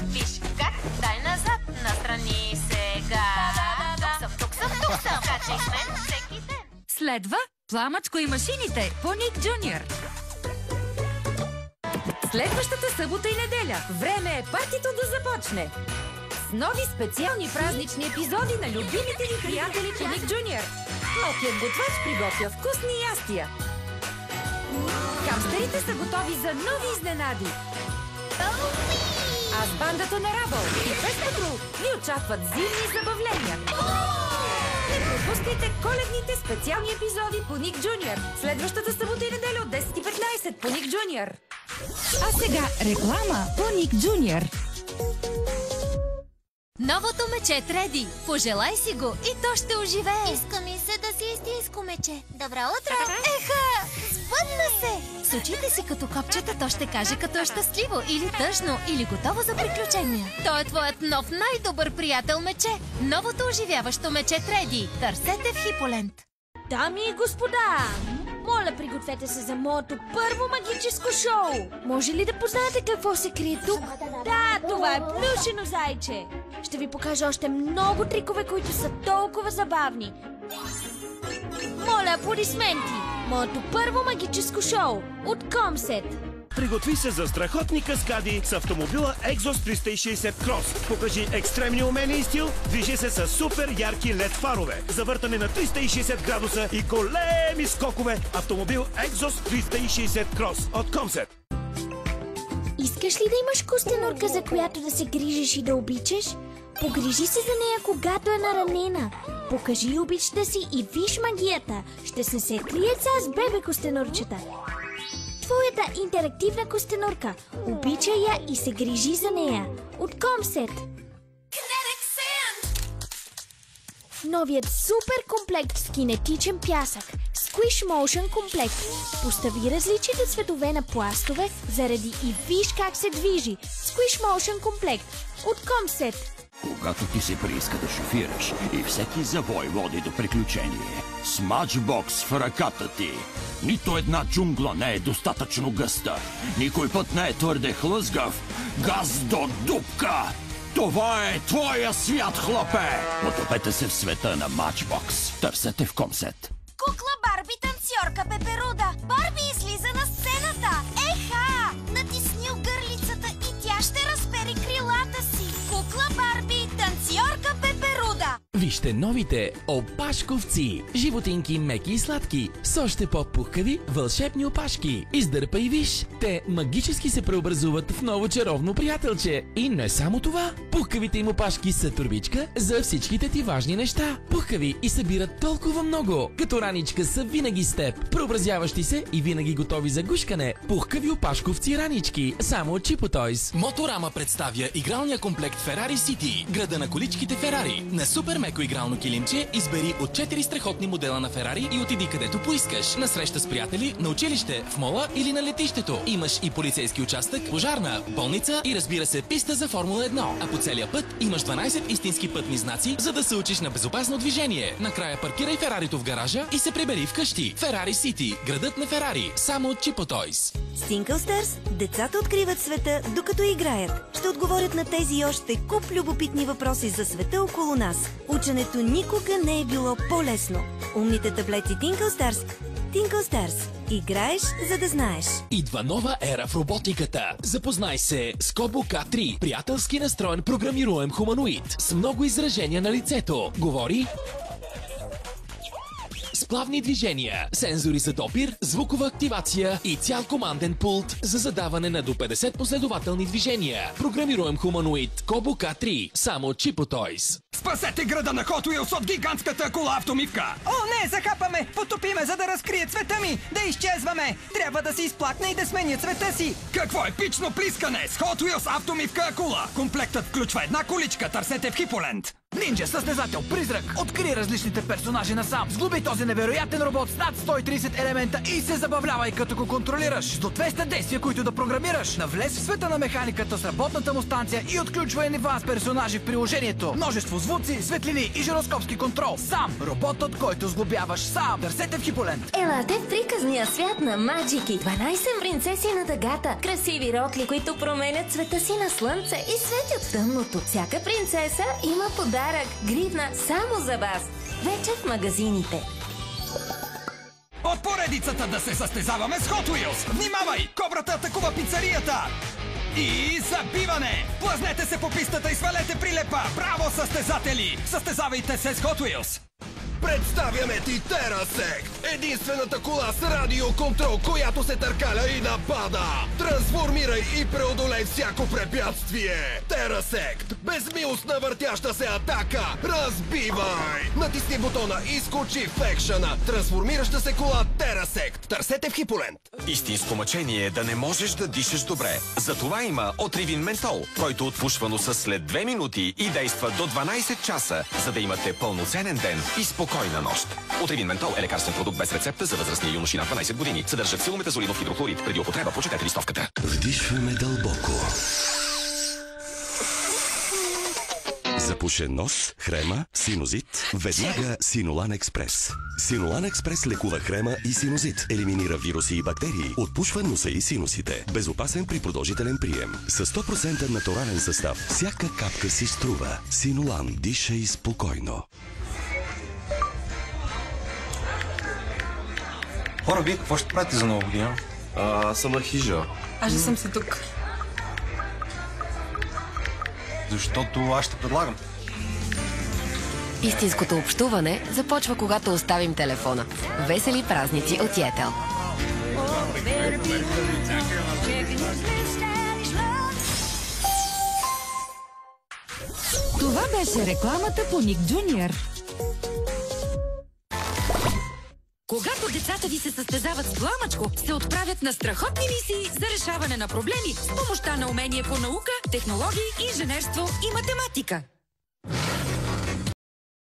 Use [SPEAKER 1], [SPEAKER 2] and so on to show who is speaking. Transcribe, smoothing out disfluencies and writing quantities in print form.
[SPEAKER 1] Виж как, дай назад, настрани сега. Тук съм, качай с мен всеки ден.
[SPEAKER 2] Следва Пламъчко и машините по Ник Джуниор. Следващата събота и неделя време е партито да започне. С нови специални празнични епизоди на любимите ви приятели по Ник Джуниор. Нокият готвач приготвя вкусни ястия. Хамстерите са готови за нови изненади. А с бандата на Рабъл и Пес Патрул ви очакват зимни забавления. Не пропускайте коледните специални епизоди по Ник Джуниор. Следващата събота и неделя от 10:15 по Ник Джуниор. А сега реклама по Ник Джуниор.
[SPEAKER 3] Новото мече Треди. Пожелай си го и то ще оживее.
[SPEAKER 4] Иска ми се да си истинско мече. Добро утро!
[SPEAKER 3] Еха! Сбъдна се! С очите си като копчета то ще каже като е щастливо или тъжно, или готово за приключения. Той е твоят нов най-добър приятел мече. Новото оживяващо мече Треди. Търсете в Хиполент.
[SPEAKER 5] Дами и господа, моля, пригответе се за моето първо магическо шоу. Може ли да познаете какво се крие тук? Да, това е плюшено зайче. Ще ви покажа още много трикове, които са толкова забавни. Моля, аплодисменти! Моето първо магическо шоу от Комсет.
[SPEAKER 6] Приготви се за страхотни каскади с автомобила Exos 360 Cross. Покажи екстремни умения и стил, движи се с супер ярки LED фарове, завъртане на 360 градуса и големи скокове. Автомобил Exos 360 Cross от Comset.
[SPEAKER 5] Искаш ли да имаш костенурка, за която да се грижиш и да обичаш? Погрижи се за нея, когато е наранена. Покажи обичта си и виж магията. Ще се крие с бебе костенурчета. Твоята интерактивна костенурка. Обичай я и се грижи за нея. От Комсет. Новият супер комплект с кинетичен пясък. Squish Motion комплект. Постави различните цветове на пластове заради и виж как се движи. Squish Motion комплект. От Комсет.
[SPEAKER 7] Когато ти се прииска да шофираш и всеки завой води до приключение. С Matchbox в ръката ти. Нито една джунгла не е достатъчно гъста. Никой път не е твърде хлъзгав. Газ до дупка! Това е твоя свят, хлапе! Потопете се в света на Matchbox. Търсете в Комсет.
[SPEAKER 4] Кукла Барби танцорка Пеперуда. Барби излиза на сцената. Еха! Натисни гърлицата и тя ще разпери крилата си. Кукла Барби танцорка Пеперуда.
[SPEAKER 8] Вижте новите опашковци. Животинки меки и сладки. С още по-пухкави вълшебни опашки. Издърпа и виж. Те магически се преобразуват в ново чаровно приятелче. И не само това. Пухкавите им опашки са турбичка за всичките ти важни неща. Пухкави и събират толкова много. Като раничка са винаги с теб. Преобразяващи се и винаги готови за гушкане. Пухкави опашковци ранички. Само от Chipo Toys.
[SPEAKER 9] Моторама представя игралния комплект Ferrari City. Града на количките Ферари. На супер меко игрално килимче избери от 4 страхотни модела на Ферари и отиди където поискаш. На среща с приятели, на училище, в мола или на летището. Имаш и полицейски участък, пожарна, болница и разбира се писта за Формула 1. А по целия път имаш 12 истински пътни знаци, за да се учиш на безопасно движение. Накрая паркирай Ферарито в гаража и се прибери вкъщи. Ferrari City, градът на Ферари. Само от Chipo Toys.
[SPEAKER 10] Single Stars, децата откриват света, докато играят. Ще отговорят на тези и още куп любопитни въпроси за света около нас. Ученето никога не е било по-лесно. Умните таблети Tinkle Stars. Tinkle Stars. Играеш, за да знаеш.
[SPEAKER 9] Идва нова ера в роботиката. Запознай се с Kobo K3. Приятелски настроен програмируем хуманоид. С много изражения на лицето. Говори с плавни движения, сензори за допир, звукова активация и цял команден пулт за задаване на до 50 последователни движения. Програмируем хуманоид Kobo K3. Само от Chipo Toys.
[SPEAKER 11] Спасете града на Hot Wheels от гигантската кола автомивка!
[SPEAKER 12] О, не, захапаме! Потопиме, за да разкрие цвета ми! Да изчезваме! Трябва да се изплакне и да сменя цвета си!
[SPEAKER 11] Какво епично плискане с Hot Wheels автомивка Акула! Комплектът включва една количка, търсете в Хиполент!
[SPEAKER 13] Нинджа, състезател, призрак. Откри различните персонажи насам. Сглоби този невероятен робот с над 130 елемента и се забавлявай като го контролираш. С до 200 действия, които да програмираш. Навлез в света на механиката с работната му станция и отключвай нива с персонажи в приложението. Множество звуци, светлини и жироскопски контрол. Сам. Роботът, който сглобяваш сам. Търсете в Хиполент.
[SPEAKER 14] Елате в приказния свят на Маджики. 12 принцеси на дъгата. Красиви рокли, които променят цвета си на слънце и светят в тъмното. Всяка принцеса има подарък. Гривна само за вас. Вече в магазините.
[SPEAKER 11] От поредицата да се състезаваме с Hot Wheels. Внимавай! Кобрата атакува пицарията! И забиване! Плъзнете се по пистата и свалете прилепа! Браво, състезатели! Състезавайте се с Hot Wheels!
[SPEAKER 15] Представяме ти TerraSect! Единствената кола с радиоконтрол, която се търкаля и напада! Трансформирай и преодолей всяко препятствие! TerraSect! Безмилостна въртяща се атака! Разбивай! Натисни бутона и скочи в екшъна! Трансформираща се кола TerraSect! Търсете в Хиполент!
[SPEAKER 16] Истинско мъчение е да не можеш да дишаш добре. Затова има Отривин Ментол, който отпушва носа след 2 минути и действа до 12 часа, за да имате пълноценен ден и спокойна нощ. Отривин Ментол е лекарствен продукт без рецепта за възрастни юноши на 12 години. Съдържа силометазолинов хидрохлорид. Преди употреба прочетете листовката.
[SPEAKER 17] Вдишваме дълбоко. Запушен нос, хрема, синузит, веднага Синолан Експрес. Синолан Експрес лекува хрема и синузит, елиминира вируси и бактерии, отпушва носа и синусите. Безопасен при продължителен прием. С 100% натурален състав, всяка капка си струва. Синолан, дишай спокойно.
[SPEAKER 18] Хора, вие какво ще правите за нова година?
[SPEAKER 19] Съм на хижа.
[SPEAKER 20] Аз не съм си тук.
[SPEAKER 18] Защото аз ще предлагам.
[SPEAKER 21] Истинското общуване започва, когато оставим телефона. Весели празници от Йетел.
[SPEAKER 2] Това беше рекламата по Ник Джуниор. Когато децата ви се състезават с пламъчко, се отправят на страхотни мисии за решаване на проблеми с помощта на умения по наука, технологии, инженерство и математика.